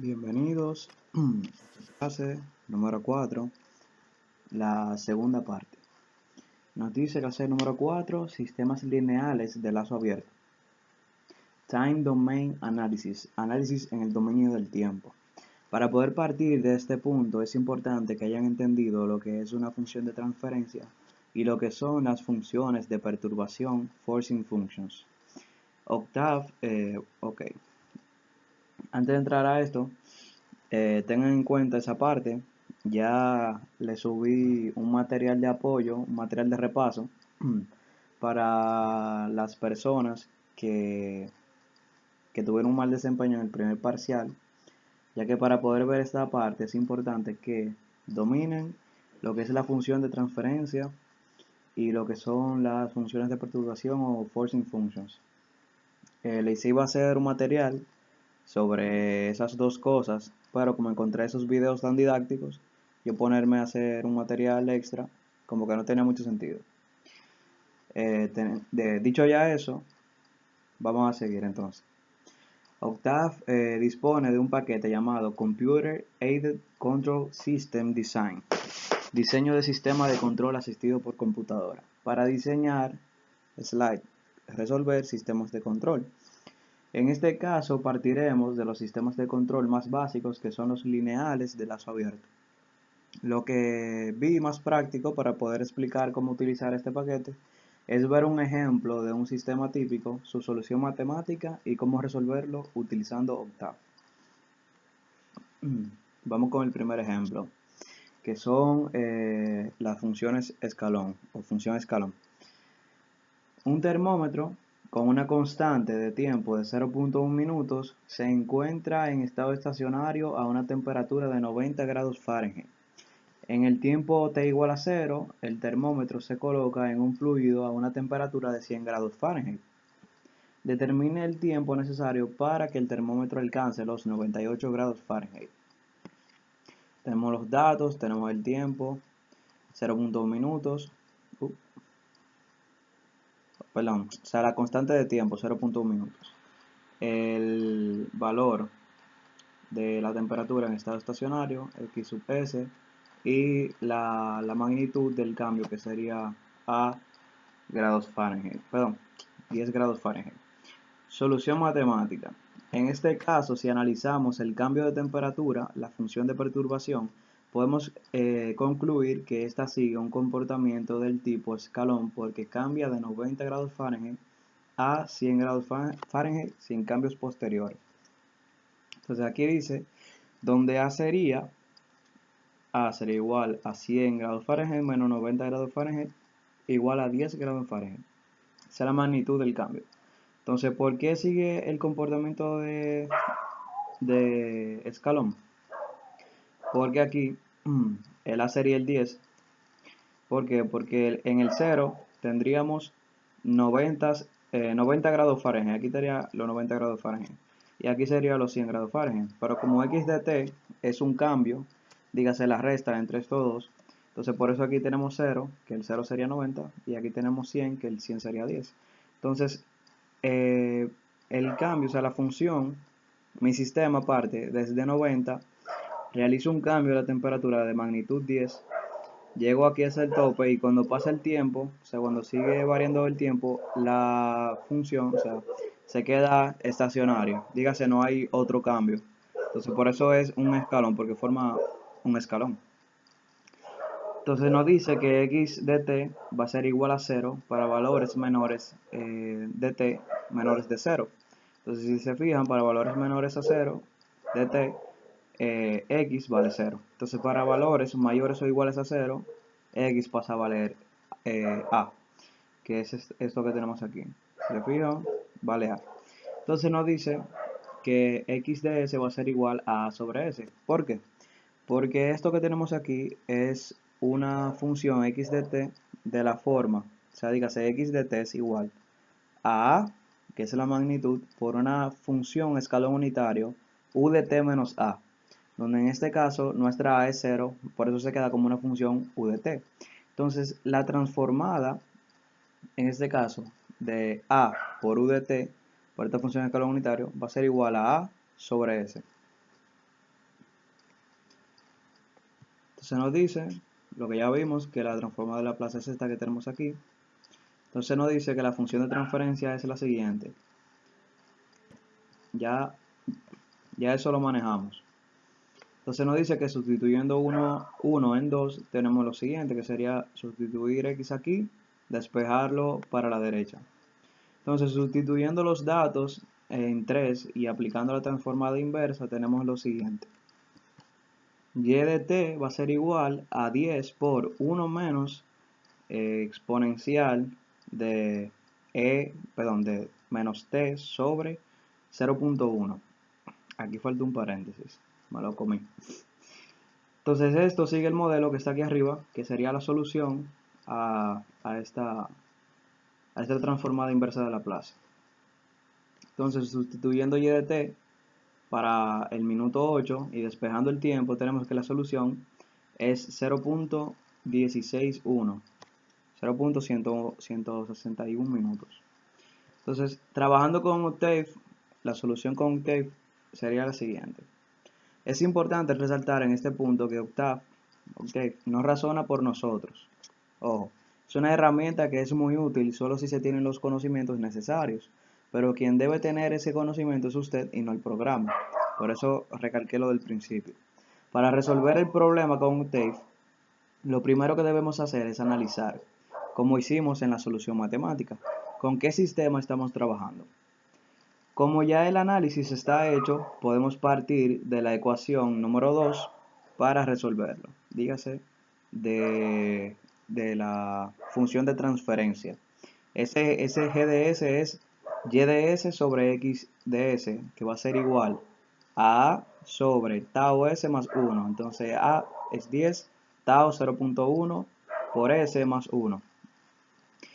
Bienvenidos a clase número 4, la segunda parte. Nos dice clase número 4, sistemas lineales de lazo abierto. Time Domain Analysis, análisis en el dominio del tiempo. Para poder partir de este punto es importante que hayan entendido lo que es una función de transferencia y lo que son las funciones de perturbación, forcing functions. Ok. Antes de entrar a esto, tengan en cuenta esa parte. Ya le subí un material de apoyo, un material de repaso para las personas que tuvieron un mal desempeño en el primer parcial, ya que para poder ver esta parte es importante que dominen lo que es la función de transferencia y lo que son las funciones de perturbación o forcing functions. Les iba a hacer un material sobre esas dos cosas, pero como encontré esos videos tan didácticos, yo ponerme a hacer un material extra como que no tenía mucho sentido. Dicho ya eso, vamos a seguir entonces. Octave dispone de un paquete llamado Computer Aided Control System Design, diseño de sistema de control asistido por computadora, para diseñar, resolver sistemas de control. En este caso partiremos de los sistemas de control más básicos, que son los lineales de lazo abierto. Lo que vi más práctico para poder explicar cómo utilizar este paquete es ver un ejemplo de un sistema típico, su solución matemática y cómo resolverlo utilizando Octave. Vamos con el primer ejemplo, que son las funciones escalón o función escalón. Un termómetro con una constante de tiempo de 0.1 minutos se encuentra en estado estacionario a una temperatura de 90 grados Fahrenheit. En el tiempo t igual a 0, el termómetro se coloca en un fluido a una temperatura de 100 grados Fahrenheit. Determine el tiempo necesario para que el termómetro alcance los 98 grados Fahrenheit. Tenemos los datos, tenemos el tiempo, 0.1 minutos. La constante de tiempo, 0.1 minutos. El valor de la temperatura en estado estacionario, X sub S, y la magnitud del cambio, que sería a grados Fahrenheit, 10 grados Fahrenheit. Solución matemática. En este caso, si analizamos el cambio de temperatura, la función de perturbación, podemos concluir que ésta sigue un comportamiento del tipo escalón, porque cambia de 90 grados Fahrenheit a 100 grados Fahrenheit sin cambios posteriores. Entonces aquí dice, donde A sería igual a 100 grados Fahrenheit menos 90 grados Fahrenheit igual a 10 grados Fahrenheit. Esa es la magnitud del cambio. Entonces, ¿por qué sigue el comportamiento de escalón? Porque aquí el A sería el 10. ¿Por qué? Porque en el 0 tendríamos 90 grados Fahrenheit. Aquí estaría los 90 grados Fahrenheit. Y aquí sería los 100 grados Fahrenheit. Pero como x de t es un cambio, dígase la resta entre estos dos, entonces por eso aquí tenemos 0, que el 0 sería 90, y aquí tenemos 100, que el 100 sería 10. Entonces, el cambio, o sea, la función, mi sistema parte desde 90, realizo un cambio de la temperatura de magnitud 10, llego aquí hasta el tope, y cuando pasa el tiempo, o sea, cuando sigue variando el tiempo, la función, o sea, se queda estacionario. Dígase, no hay otro cambio. Entonces, por eso es un escalón, porque forma un escalón. Entonces nos dice que x de t va a ser igual a 0 para valores menores de t menores de 0. Entonces, si se fijan, para valores menores a 0 de t, x vale 0. Entonces, para valores mayores o iguales a 0, x pasa a valer a, que es esto que tenemos aquí. Si se fijan, vale a. Entonces nos dice que x de s va a ser igual a a sobre s. ¿Por qué? Porque esto que tenemos aquí es una función x de t de la forma, o sea, dígase, x de t es igual a, que es la magnitud, por una función escalón unitario, u de t menos a, donde en este caso nuestra a es 0, por eso se queda como una función u de t. Entonces, la transformada, en este caso, de a por u de t, por esta función escalón unitario, va a ser igual a sobre s. Entonces nos dice, lo que ya vimos, que la transformada de Laplace es esta que tenemos aquí. Entonces nos dice que la función de transferencia es la siguiente. Ya eso lo manejamos. Entonces nos dice que sustituyendo 1 en 2 tenemos lo siguiente, que sería sustituir x aquí, despejarlo para la derecha. Entonces sustituyendo los datos en 3 y aplicando la transformada inversa tenemos lo siguiente. Y de t va a ser igual a 10 por 1 menos exponencial de de menos t sobre 0.1. Aquí falta un paréntesis, me lo comí. Entonces esto sigue el modelo que está aquí arriba, que sería la solución a esta transformada inversa de Laplace. Entonces sustituyendo y de t para el minuto 8 y despejando el tiempo, tenemos que la solución es 0.161, 0.161 minutos. Entonces, trabajando con Octave, la solución con Octave sería la siguiente. Es importante resaltar en este punto que Octave no razona por nosotros. Ojo, es una herramienta que es muy útil solo si se tienen los conocimientos necesarios, pero quien debe tener ese conocimiento es usted y no el programa. Por eso recalqué lo del principio. Para resolver el problema con Octave, lo primero que debemos hacer es analizar, como hicimos en la solución matemática, con qué sistema estamos trabajando. Como ya el análisis está hecho, podemos partir de la ecuación número 2 para resolverlo. Dígase de la función de transferencia. Ese g de s es y de s sobre x de s, que va a ser igual a sobre tau s más 1. Entonces a es 10, tau 0.1 por s más 1.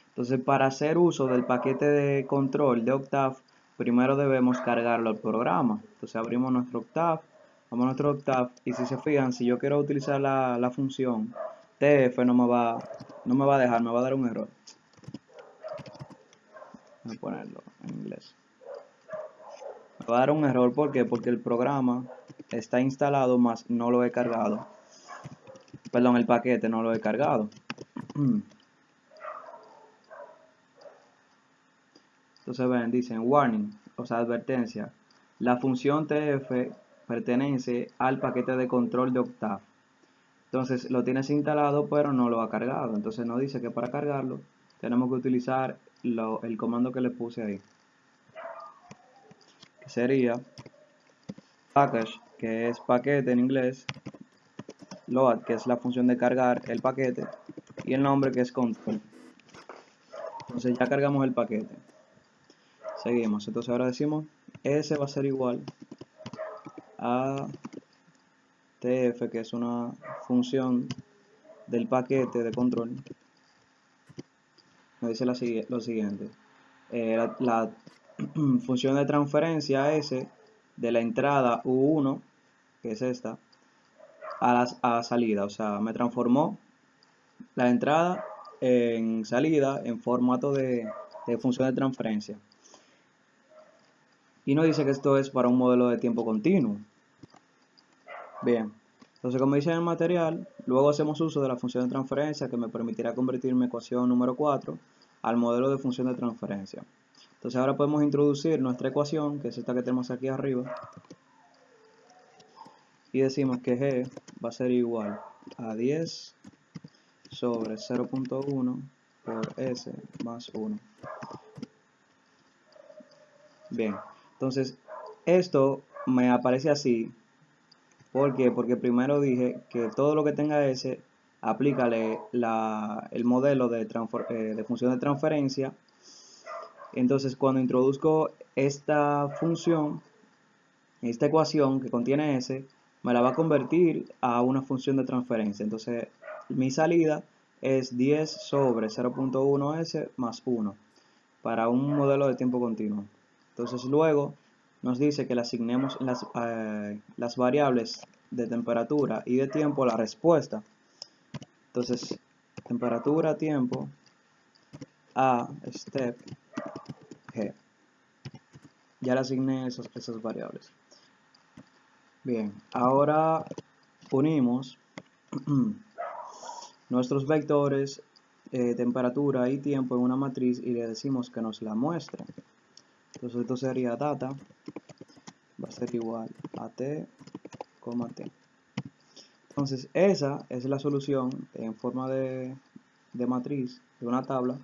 Entonces, para hacer uso del paquete de control de Octave, primero debemos cargarlo al programa. Entonces abrimos nuestro Octave, vamos a nuestro Octave y si se fijan, si yo quiero utilizar la función TF no me va a dejar, me va a dar un error. Voy a ponerlo en inglés. Me va a dar un error, ¿por qué? Porque el programa está instalado, más no lo he cargado. Perdón, el paquete no lo he cargado. Entonces ven, dicen warning, o sea, advertencia. La función TF pertenece al paquete de control de Octave. Entonces lo tienes instalado pero no lo ha cargado. Entonces nos dice que para cargarlo tenemos que utilizar el comando que le puse ahí. Que sería package, que es paquete en inglés, load, que es la función de cargar el paquete, y el nombre que es control. Entonces ya cargamos el paquete. Seguimos. Entonces ahora decimos S va a ser igual a TF, que es una función del paquete de control. Nos dice lo siguiente. La función de transferencia S de la entrada U1, que es esta, a la salida. O sea, me transformó la entrada en salida en formato de función de transferencia. Y nos dice que esto es para un modelo de tiempo continuo. Bien, entonces como dice en el material, luego hacemos uso de la función de transferencia que me permitirá convertir mi ecuación número 4 al modelo de función de transferencia. Entonces ahora podemos introducir nuestra ecuación, que es esta que tenemos aquí arriba, y decimos que g va a ser igual a 10 sobre 0.1 por s más 1. Bien, entonces esto me aparece así. ¿Por qué? Porque primero dije que todo lo que tenga S, aplícale el modelo de función de transferencia. Entonces cuando introduzco esta función, esta ecuación que contiene S, me la va a convertir a una función de transferencia. Entonces mi salida es 10 sobre 0.1S más 1 para un modelo de tiempo continuo. Entonces luego nos dice que le asignemos las variables de temperatura y de tiempo a la respuesta. Entonces, temperatura, tiempo, a step g. Ya le asigné esas variables. Bien, ahora unimos nuestros vectores, temperatura y tiempo en una matriz y le decimos que nos la muestre. Entonces esto sería data, va a ser igual a t, t. Entonces esa es la solución en forma de matriz, de una tabla,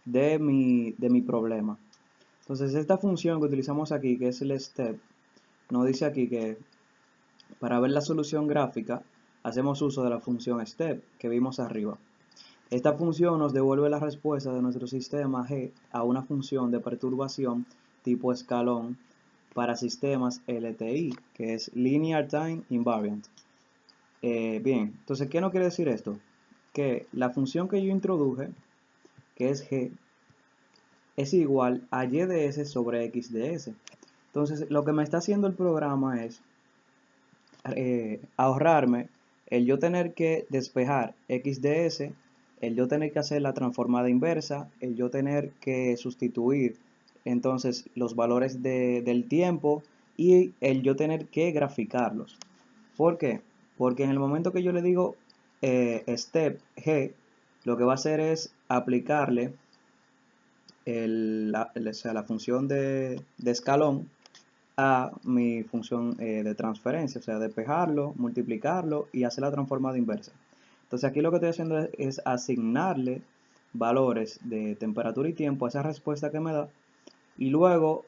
de mi problema. Entonces esta función que utilizamos aquí, que es el step, nos dice aquí que para ver la solución gráfica hacemos uso de la función step que vimos arriba. Esta función nos devuelve la respuesta de nuestro sistema G a una función de perturbación tipo escalón para sistemas LTI, que es Linear Time Invariant. Bien, entonces, ¿qué no quiere decir esto? Que la función que yo introduje, que es G, es igual a y de s sobre x de s. Entonces, lo que me está haciendo el programa es ahorrarme el yo tener que despejar x de s, el yo tener que hacer la transformada inversa, el yo tener que sustituir entonces los valores del tiempo y el yo tener que graficarlos. ¿Por qué? Porque en el momento que yo le digo step g, lo que va a hacer es aplicarle la función de escalón a mi función de transferencia, o sea, despejarlo, multiplicarlo y hacer la transformada inversa. Entonces aquí lo que estoy haciendo es asignarle valores de temperatura y tiempo a esa respuesta que me da y luego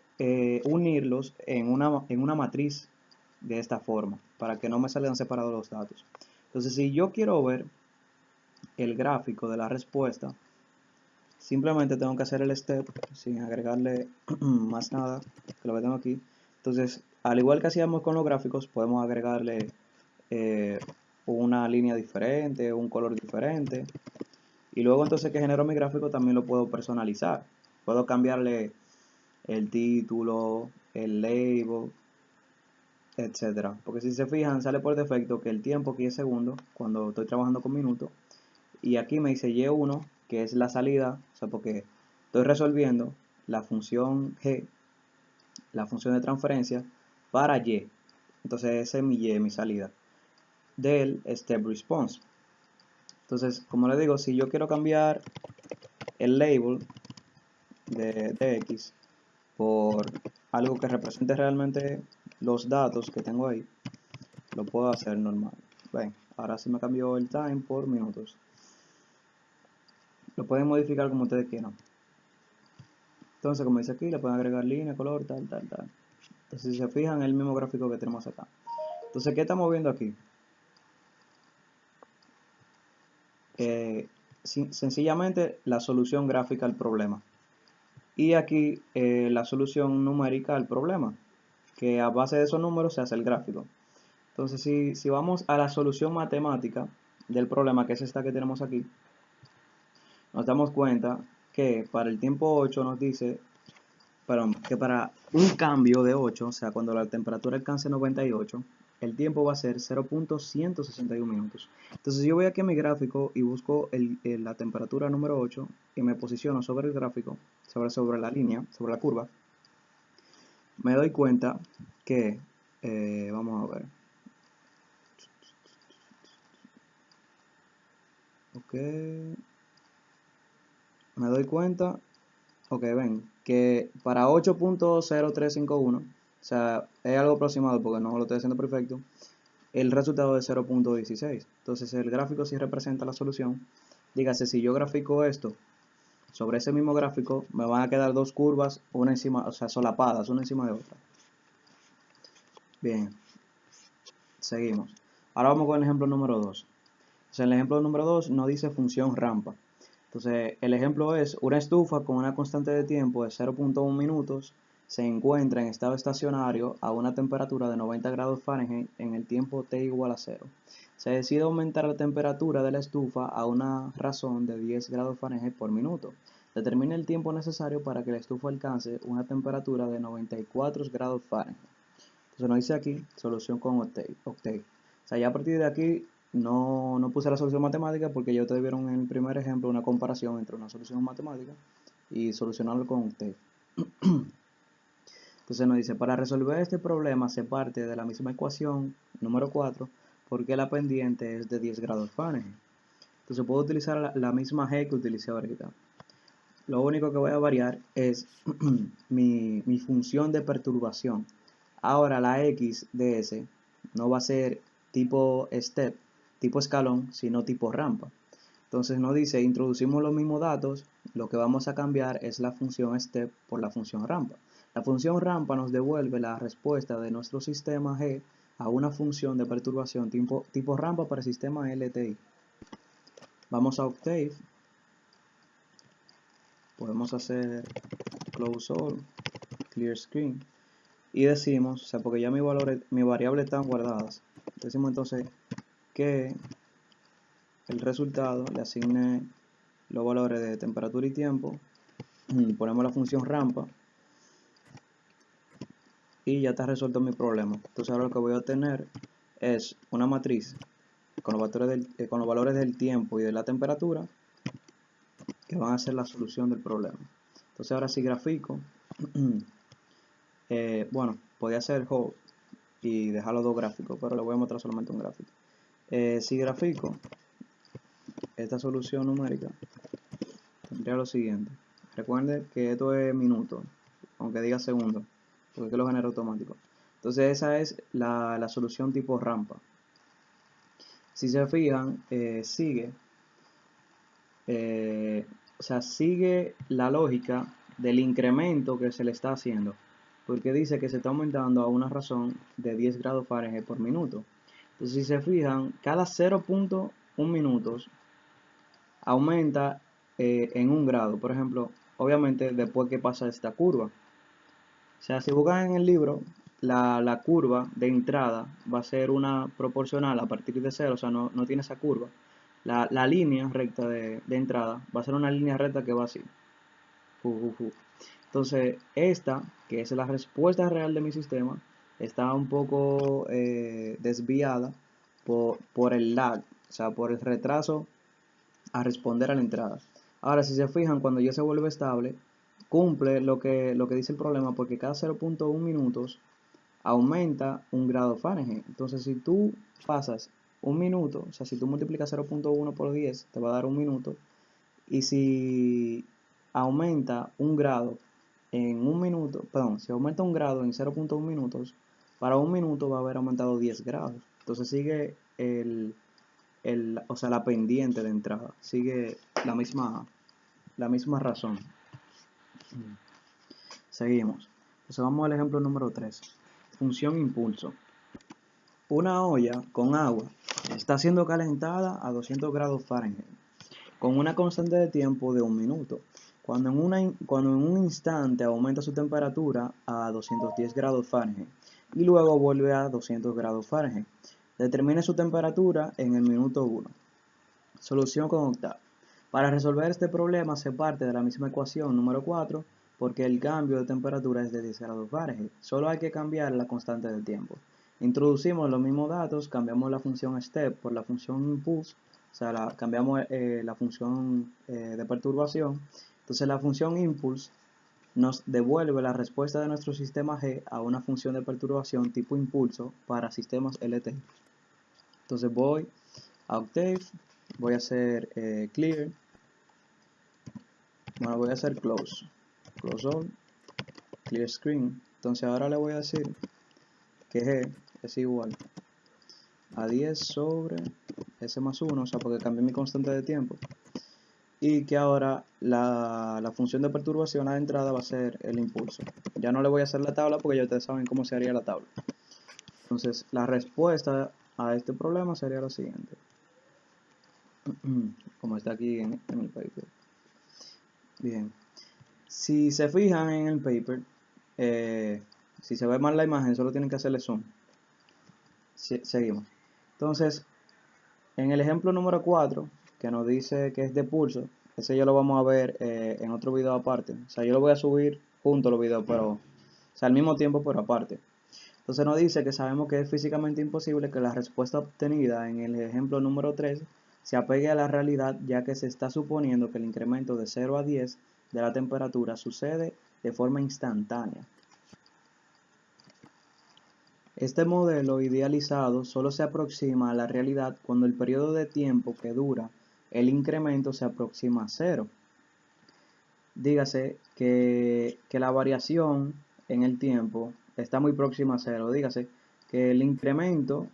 unirlos en una matriz de esta forma para que no me salgan separados los datos. Entonces si yo quiero ver el gráfico de la respuesta, simplemente tengo que hacer el step sin agregarle más nada que lo que tengo aquí. Entonces, al igual que hacíamos con los gráficos, podemos agregarle una línea diferente, un color diferente. Y luego entonces que genero mi gráfico también lo puedo personalizar. Puedo cambiarle el título, el label, etcétera. Porque si se fijan, sale por defecto que el tiempo aquí es segundo cuando estoy trabajando con minutos. Y aquí me dice Y1, que es la salida, o sea, porque estoy resolviendo la función G, la función de transferencia, para Y. Entonces ese es mi Y, mi salida, del step response. Entonces, como les digo, si yo quiero cambiar el label de X por algo que represente realmente los datos que tengo ahí, lo puedo hacer normal. Ven, ahora sí me cambió el time por minutos. Lo pueden modificar como ustedes quieran. Entonces, como dice aquí, le pueden agregar línea, color, tal. Entonces, si se fijan, es el mismo gráfico que tenemos acá. Entonces, ¿qué estamos viendo aquí? Sencillamente la solución gráfica al problema. Y aquí la solución numérica al problema, que a base de esos números se hace el gráfico. Entonces, si vamos a la solución matemática del problema, que es esta que tenemos aquí, nos damos cuenta que para el tiempo 8 nos dice que para un cambio de 8, o sea, cuando la temperatura alcance 98, el tiempo va a ser 0.161 minutos. Entonces yo voy aquí a mi gráfico y busco la temperatura número 8 y me posiciono sobre el gráfico, sobre la línea, sobre la curva. Me doy cuenta que, vamos a ver, ok, me doy cuenta, ok, ven, que para 8.0351, o sea, es algo aproximado porque no lo estoy haciendo perfecto, el resultado es 0.16. Entonces el gráfico sí representa la solución. Dígase, si yo grafico esto sobre ese mismo gráfico, me van a quedar dos curvas, una encima, o sea, solapadas, una encima de otra. Bien, seguimos. Ahora vamos con el ejemplo número 2. Entonces, en el ejemplo número 2 nos dice función rampa. Entonces, el ejemplo es una estufa con una constante de tiempo de 0.1 minutos se encuentra en estado estacionario a una temperatura de 90 grados Fahrenheit en el tiempo t igual a 0. Se decide aumentar la temperatura de la estufa a una razón de 10 grados Fahrenheit por minuto. Determina el tiempo necesario para que la estufa alcance una temperatura de 94 grados Fahrenheit. Entonces nos dice aquí, solución con Octave. O sea, ya a partir de aquí no puse la solución matemática porque ya ustedes vieron en el primer ejemplo una comparación entre una solución matemática y solucionarlo con Octave. Entonces nos dice, para resolver este problema se parte de la misma ecuación número 4 porque la pendiente es de 10 grados Fahrenheit. Entonces puedo utilizar la misma G que utilicé ahorita. Lo único que voy a variar es mi función de perturbación. Ahora la X de S no va a ser tipo step, tipo escalón, sino tipo rampa. Entonces nos dice, introducimos los mismos datos, lo que vamos a cambiar es la función step por la función rampa. La función rampa nos devuelve la respuesta de nuestro sistema G a una función de perturbación tipo rampa para el sistema LTI. Vamos a Octave, podemos hacer close all, clear screen, y decimos, o sea, porque ya mis variables están guardadas, decimos entonces que el resultado le asigne los valores de temperatura y tiempo, ponemos la función rampa y ya está resuelto mi problema. Entonces ahora lo que voy a obtener es una matriz con los valores del tiempo y de la temperatura que van a ser la solución del problema. Entonces ahora si grafico, bueno, podía hacer whole y dejar los dos gráficos, pero le voy a mostrar solamente un gráfico. Si grafico esta solución numérica, tendría lo siguiente. Recuerden que esto es minuto, aunque diga segundo, porque es que lo genera automático. Entonces esa es la solución tipo rampa. Si se fijan, sigue la lógica del incremento que se le está haciendo, porque dice que se está aumentando a una razón de 10 grados Fahrenheit por minuto. Entonces si se fijan, cada 0.1 minutos aumenta en 1 grado, por ejemplo, obviamente después que pasa esta curva. O sea, si buscan en el libro, la curva de entrada va a ser una proporcional a partir de 0, o sea, no tiene esa curva. La línea recta de entrada va a ser una línea recta que va así. Entonces, esta, que es la respuesta real de mi sistema, está un poco desviada por el lag, o sea, por el retraso a responder a la entrada. Ahora, si se fijan, cuando ya se vuelve estable, cumple lo que dice el problema, porque cada 0.1 minutos aumenta 1 grado Fahrenheit. Entonces, si tú pasas 1 minuto, o sea, si tú multiplicas 0.1 por 10, te va a dar 1 minuto. Y si aumenta 1 grado en 1 minuto, perdón, si aumenta 1 grado en 0.1 minutos, para 1 minuto va a haber aumentado 10 grados. Entonces sigue o sea, la pendiente de entrada, sigue la misma razón. Seguimos. Entonces vamos al ejemplo número 3. Función impulso. Una olla con agua está siendo calentada a 200 grados Fahrenheit con una constante de tiempo de 1 minuto. Cuando en un instante aumenta su temperatura a 210 grados Fahrenheit y luego vuelve a 200 grados Fahrenheit. Determine su temperatura en el minuto 1. Solución con Octave. Para resolver este problema se parte de la misma ecuación número 4 porque el cambio de temperatura es de 10 grados Fahrenheit. Solo hay que cambiar la constante del tiempo. Introducimos los mismos datos, cambiamos la función step por la función impulse, o sea, cambiamos la función de perturbación. Entonces la función impulse nos devuelve la respuesta de nuestro sistema G a una función de perturbación tipo impulso para sistemas LTI. Entonces voy a Octave, voy a hacer clear, bueno, voy a hacer close all, clear screen. Entonces ahora le voy a decir que G es igual a 10 sobre S más 1, o sea, porque cambié mi constante de tiempo, y que ahora la función de perturbación a la entrada va a ser el impulso. Ya no le voy a hacer la tabla porque ya ustedes saben cómo se haría la tabla. Entonces la respuesta a este problema sería lo siguiente, como está aquí en el paper. Bien, si se fijan en el paper, si se ve mal la imagen, solo tienen que hacerle zoom. Seguimos. Entonces, en el ejemplo número 4, que nos dice que es de pulso, ese ya lo vamos a ver en otro video aparte. O sea, yo lo voy a subir junto a los videos, pero, o sea, al mismo tiempo, pero aparte. Entonces nos dice que sabemos que es físicamente imposible que la respuesta obtenida en el ejemplo número 3 se apegue a la realidad, ya que se está suponiendo que el incremento de 0 a 10 de la temperatura sucede de forma instantánea. Este modelo idealizado solo se aproxima a la realidad cuando el periodo de tiempo que dura el incremento se aproxima a cero. Dígase que la variación en el tiempo está muy próxima a cero. Dígase que el incremento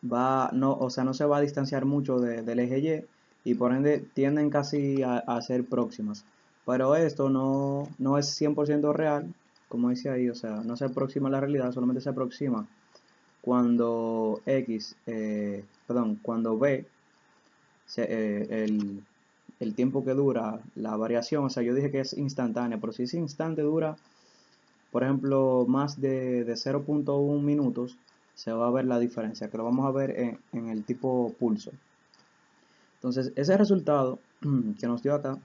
no se va a distanciar mucho del eje Y por ende tienden casi a ser próximas. Pero esto no es 100% real, como dice ahí, o sea, no se aproxima a la realidad, solamente se aproxima cuando cuando B, el tiempo que dura la variación, o sea, yo dije que es instantánea, pero si ese instante dura, por ejemplo, más de 0.1 minutos, se va a ver la diferencia, que lo vamos a ver en el tipo pulso. Entonces, ese resultado que nos dio acá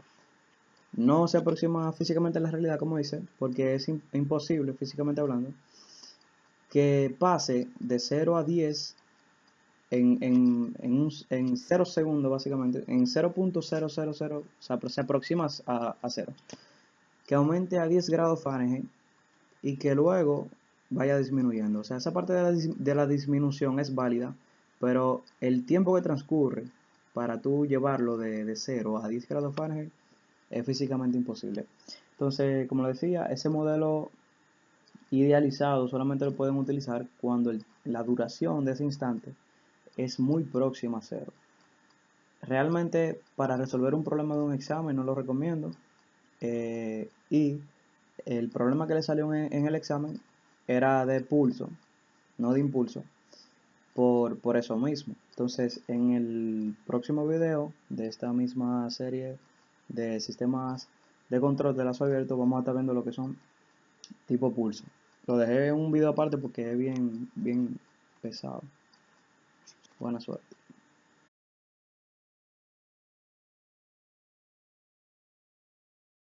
no se aproxima físicamente a la realidad, como dice, porque es imposible, físicamente hablando, que pase de 0 a 10 en 0 segundos, básicamente, en 0.000, o sea, se aproxima a 0. Que aumente a 10 grados Fahrenheit y que luego vaya disminuyendo. O sea, esa parte de la disminución es válida, pero el tiempo que transcurre para tú llevarlo de 0 a 10 grados Fahrenheit es físicamente imposible. Entonces, como le decía, ese modelo idealizado solamente lo pueden utilizar cuando la duración de ese instante es muy próxima a cero. Realmente, para resolver un problema de un examen no lo recomiendo. Y el problema que le salió en el examen era de pulso, no de impulso, por eso mismo. Entonces, en el próximo video de esta misma serie de sistemas de control de lazo abierto, vamos a estar viendo lo que son tipo pulso. Lo dejé en un video aparte porque es bien pesado. Buena suerte.